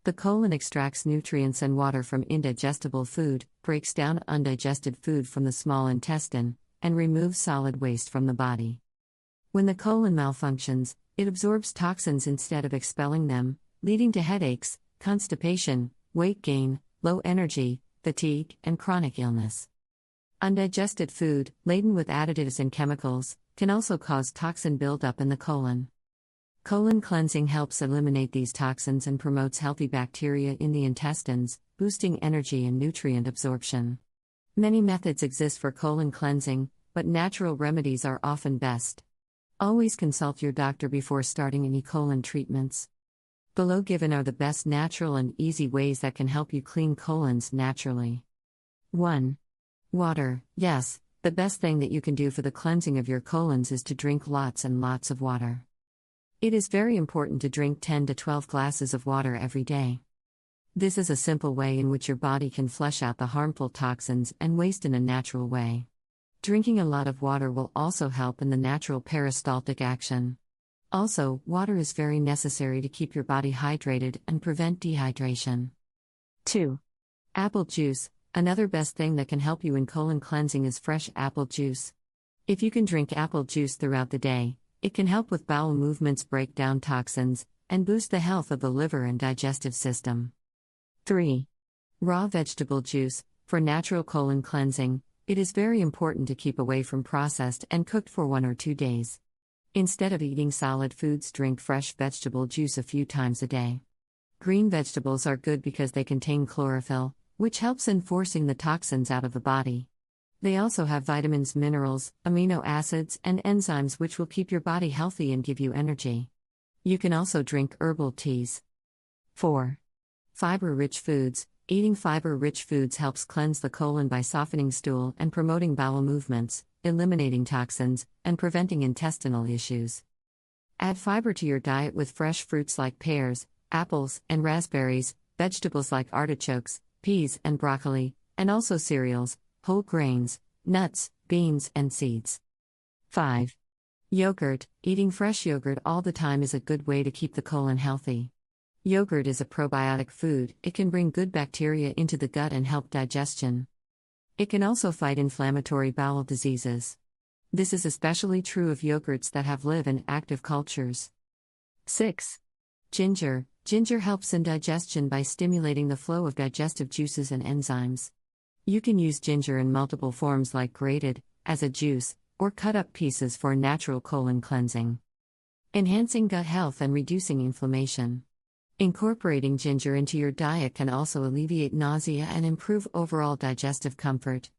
The colon extracts nutrients and water from indigestible food, breaks down undigested food from the small intestine, and removes solid waste from the body. When the colon malfunctions, it absorbs toxins instead of expelling them, leading to headaches, constipation, weight gain, low energy, fatigue, and chronic illness. Undigested food, laden with additives and chemicals, can also cause toxin buildup in the colon. Colon cleansing helps eliminate these toxins and promotes healthy bacteria in the intestines, boosting energy and nutrient absorption. Many methods exist for colon cleansing, but natural remedies are often best. Always consult your doctor before starting any colon treatments. Below given are the best natural and easy ways that can help you clean colons naturally. 1. Water. Yes, the best thing that you can do for the cleansing of your colons is to drink lots and lots of water. It is very important to drink 10 to 12 glasses of water every day. This is a simple way in which your body can flush out the harmful toxins and waste in a natural way. Drinking a lot of water will also help in the natural peristaltic action. Also, water is very necessary to keep your body hydrated and prevent dehydration. 2. Apple juice. Another best thing that can help you in colon cleansing is fresh apple juice. If you can drink apple juice throughout the day, it can help with bowel movements, break down toxins, and boost the health of the liver and digestive system. 3. Raw vegetable juice. For natural colon cleansing, it is very important to keep away from processed and cooked for 1 or 2 days. Instead of eating solid foods, drink fresh vegetable juice a few times a day. Green vegetables are good because they contain chlorophyll, which helps in forcing the toxins out of the body. They also have vitamins, minerals, amino acids, and enzymes which will keep your body healthy and give you energy. You can also drink herbal teas. 4. Fiber-rich foods. Eating fiber-rich foods helps cleanse the colon by softening stool and promoting bowel movements, eliminating toxins, and preventing intestinal issues. Add fiber to your diet with fresh fruits like pears, apples, and raspberries, vegetables like artichokes, peas, and broccoli, and also cereals, whole grains, nuts, beans, and seeds. 5. Yogurt. Eating fresh yogurt all the time is a good way to keep the colon healthy. Yogurt is a probiotic food. It can bring good bacteria into the gut and help digestion. It can also fight inflammatory bowel diseases. This is especially true of yogurts that have live in active cultures. 6. Ginger. Ginger helps in digestion by stimulating the flow of digestive juices and enzymes. You can use ginger in multiple forms like grated, as a juice, or cut up pieces for natural colon cleansing. Enhancing gut health and reducing inflammation. Incorporating ginger into your diet can also alleviate nausea and improve overall digestive comfort.